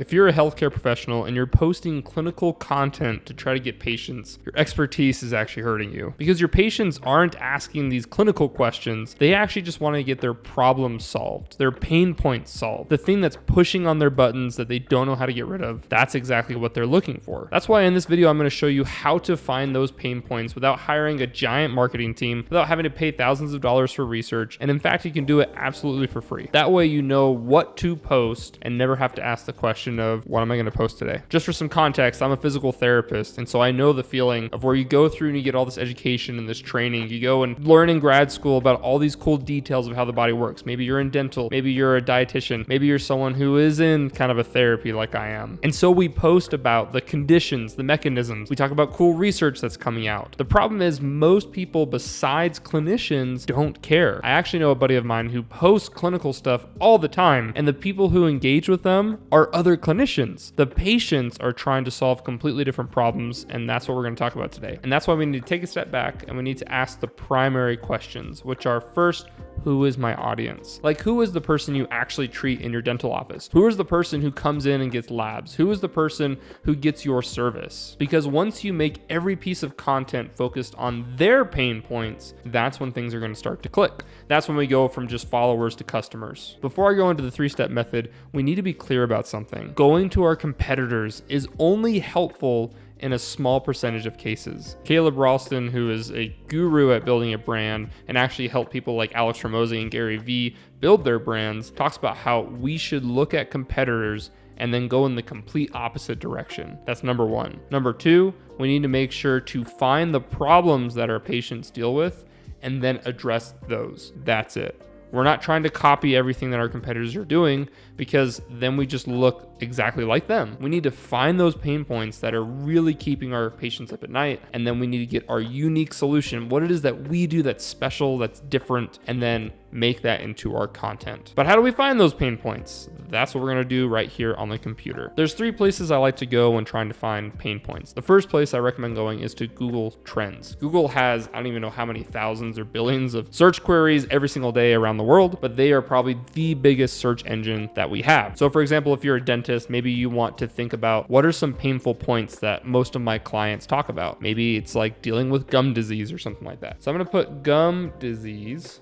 If you're a healthcare professional and you're posting clinical content to try to get patients, your expertise is actually hurting you, because your patients aren't asking these clinical questions. They actually just want to get their problems solved, their pain points solved, the thing that's pushing on their buttons that they don't know how to get rid of. That's exactly what they're looking for. That's why in this video, I'm going to show you how to find those pain points without hiring a giant marketing team, without having to pay thousands of dollars for research. And in fact, you can do it absolutely for free. That way, you know what to post and never have to ask the question of, what am I going to post today? Just for some context, I'm a physical therapist, and so I know the feeling of where you go through and you get all this education and this training. You go and learn in grad school about all these cool details of how the body works. Maybe you're in dental, maybe you're a dietitian, maybe you're someone who is in kind of a therapy like I am. And so we post about the conditions, the mechanisms. We talk about cool research that's coming out. The problem is most people besides clinicians don't care. I actually know a buddy of mine who posts clinical stuff all the time, and the people who engage with them are other clinicians. The patients are trying to solve completely different problems, and that's what we're going to talk about today. And that's why we need to take a step back and we need to ask the primary questions, which are, first, who is my audience? Like, who is the person you actually treat in your dental office? Who is the person who comes in and gets labs? Who is the person who gets your service? Because once you make every piece of content focused on their pain points, that's when things are going to start to click. That's when we go from just followers to customers. Before I go into the 3-step method, we need to be clear about something. Going to our competitors is only helpful in a small percentage of cases. Caleb Ralston, who is a guru at building a brand and actually helped people like Alex Ramosi and Gary Vee build their brands, talks about how we should look at competitors and then go in the complete opposite direction. That's number one. Number two, we need to make sure to find the problems that our patients deal with and then address those. That's it. We're not trying to copy everything that our competitors are doing, because then we just look exactly like them. We need to find those pain points that are really keeping our patients up at night, and then we need to get our unique solution, what it is that we do that's special, that's different, and then make that into our content. But how do we find those pain points? That's what we're gonna do right here on the computer. There's 3 places I like to go when trying to find pain points. The first place I recommend going is to Google Trends. Google has, I don't even know how many thousands or billions of search queries every single day around the world, but they are probably the biggest search engine that we have. So for example, if you're a dentist, maybe you want to think about, what are some painful points that most of my clients talk about? Maybe it's like dealing with gum disease or something like that. So I'm gonna put gum disease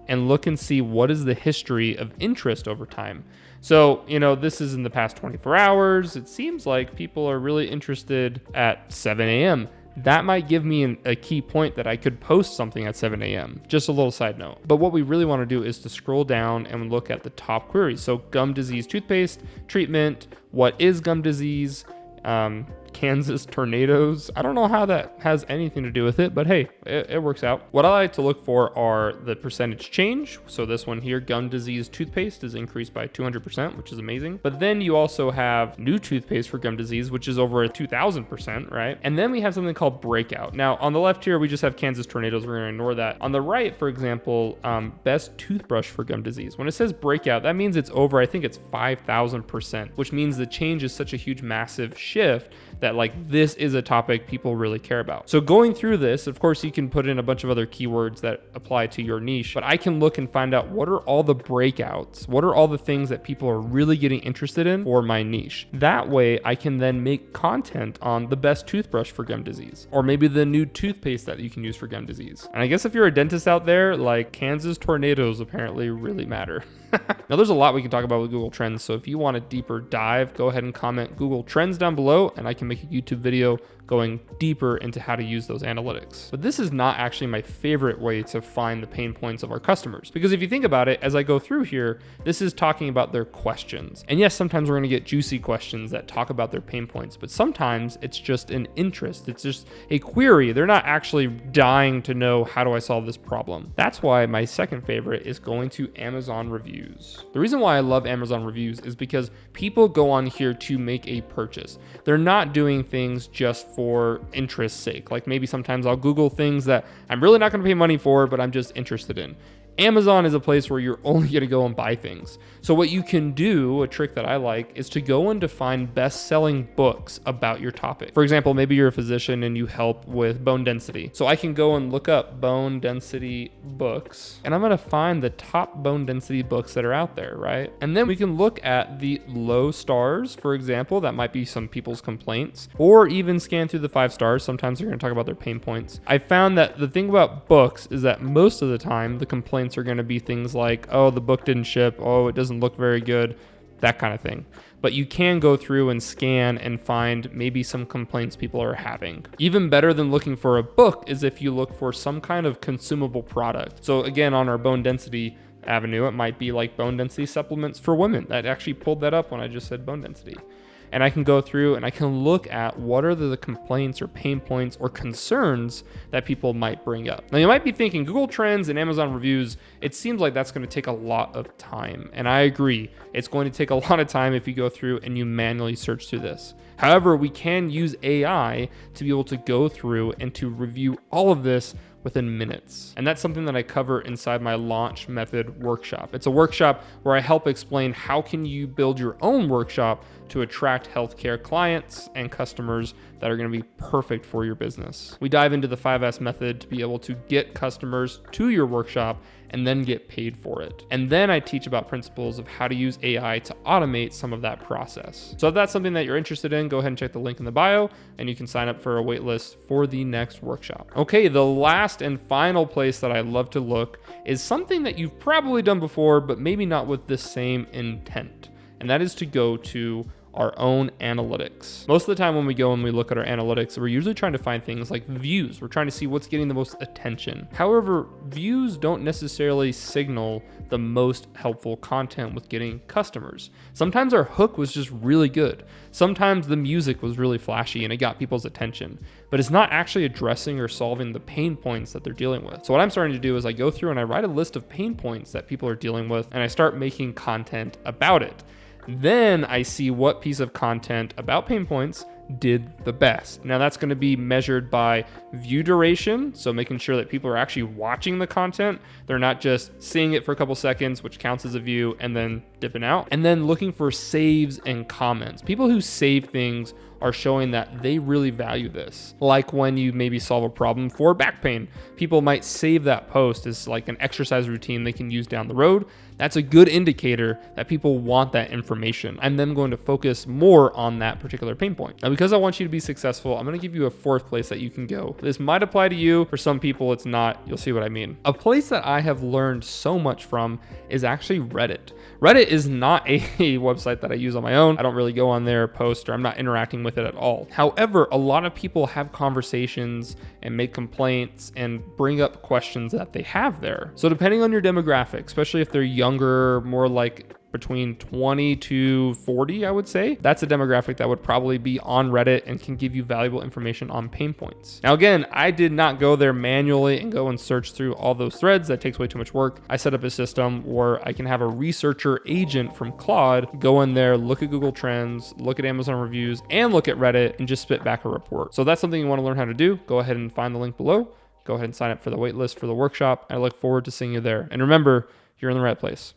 and look and see what is the history of interest over time. So, this is in the past 24 hours. It seems like people are really interested at 7 a.m. That might give me a key point that I could post something at 7 a.m. Just a little side note. But what we really want to do is to scroll down and look at the top queries. So gum disease toothpaste, treatment, what is gum disease, Kansas tornadoes. I don't know how that has anything to do with it, but hey, it works out. What I like to look for are the percentage change. So this one here, gum disease toothpaste, is increased by 200%, which is amazing. But then you also have new toothpaste for gum disease, which is over 2,000%, right? And then we have something called breakout. Now on the left here, we just have Kansas tornadoes. We're gonna ignore that. On the right, for example, best toothbrush for gum disease. When it says breakout, that means it's over, I think it's 5,000%, which means the change is such a huge, massive shift that this is a topic people really care about. So going through this, of course, you can put in a bunch of other keywords that apply to your niche, but I can look and find out, what are all the breakouts? What are all the things that people are really getting interested in for my niche? That way I can then make content on the best toothbrush for gum disease, or maybe the new toothpaste that you can use for gum disease. And I guess if you're a dentist out there, Kansas tornadoes apparently really matter. Now there's a lot we can talk about with Google Trends, so if you want a deeper dive, go ahead and comment Google Trends down below and I can make a YouTube video going deeper into how to use those analytics. But this is not actually my favorite way to find the pain points of our customers, because if you think about it, as I go through here, this is talking about their questions. And yes, sometimes we're gonna get juicy questions that talk about their pain points, but sometimes it's just an interest. It's just a query. They're not actually dying to know, how do I solve this problem? That's why my second favorite is going to Amazon reviews. The reason why I love Amazon reviews is because people go on here to make a purchase. They're not doing things just for interest's sake. Maybe sometimes I'll Google things that I'm really not going to pay money for, but I'm just interested in. Amazon is a place where you're only going to go and buy things. So what you can do, a trick that I like, is to go and to find best-selling books about your topic. For example, maybe you're a physician and you help with bone density. So I can go and look up bone density books, and I'm going to find the top bone density books that are out there, right? And then we can look at the low stars, for example. That might be some people's complaints, or even scan through the 5 stars. Sometimes they're going to talk about their pain points. I found that the thing about books is that most of the time the complaints are going to be things like, oh, the book didn't ship, oh, it doesn't look very good, that kind of thing. But you can go through and scan and find maybe some complaints people are having. Even better than looking for a book is if you look for some kind of consumable product. So again, on our bone density avenue, it might be like bone density supplements for women. That actually pulled that up when I just said bone density. And I can go through and I can look at what are the complaints or pain points or concerns that people might bring up. Now you might be thinking Google Trends and Amazon reviews, it seems like that's going to take a lot of time. And I agree, it's going to take a lot of time if you go through and you manually search through this. However, we can use AI to be able to go through and to review all of this within minutes. And that's something that I cover inside my launch method workshop. It's a workshop where I help explain how can you build your own workshop to attract healthcare clients and customers that are going to be perfect for your business. We dive into the 5S method to be able to get customers to your workshop and then get paid for it. And then I teach about principles of how to use AI to automate some of that process. So if that's something that you're interested in, go ahead and check the link in the bio and you can sign up for a wait list for the next workshop. Okay, the last and final place that I love to look is something that you've probably done before, but maybe not with the same intent. And that is to go to our own analytics. Most of the time when we go and we look at our analytics, we're usually trying to find things like views. We're trying to see what's getting the most attention. However, views don't necessarily signal the most helpful content with getting customers. Sometimes our hook was just really good. Sometimes the music was really flashy and it got people's attention, but it's not actually addressing or solving the pain points that they're dealing with. So what I'm starting to do is I go through and I write a list of pain points that people are dealing with and I start making content about it. Then I see what piece of content about pain points did the best. Now that's going to be measured by view duration, so making sure that people are actually watching the content. They're not just seeing it for a couple seconds, which counts as a view, and then dipping out. And then looking for saves and comments. People who save things are showing that they really value this. Like when you maybe solve a problem for back pain, people might save that post as like an exercise routine they can use down the road. That's a good indicator that people want that information. I'm then going to focus more on that particular pain point. Now, because I want you to be successful, I'm going to give you a 4th place that you can go. This might apply to you. For some people, it's not. You'll see what I mean. A place that I have learned so much from is actually Reddit. Reddit is not a website that I use on my own. I don't really go on there, post, or I'm not interacting with it at all. However, a lot of people have conversations and make complaints and bring up questions that they have there. So depending on your demographic, especially if they're younger, more like between 20 to 40, I would say. That's a demographic that would probably be on Reddit and can give you valuable information on pain points. Now, again, I did not go there manually and go and search through all those threads. That takes way too much work. I set up a system where I can have a researcher agent from Claude go in there, look at Google Trends, look at Amazon reviews, and look at Reddit and just spit back a report. So if that's something you want to learn how to do, go ahead and find the link below. Go ahead and sign up for the wait list for the workshop. I look forward to seeing you there. And remember, you're in the right place.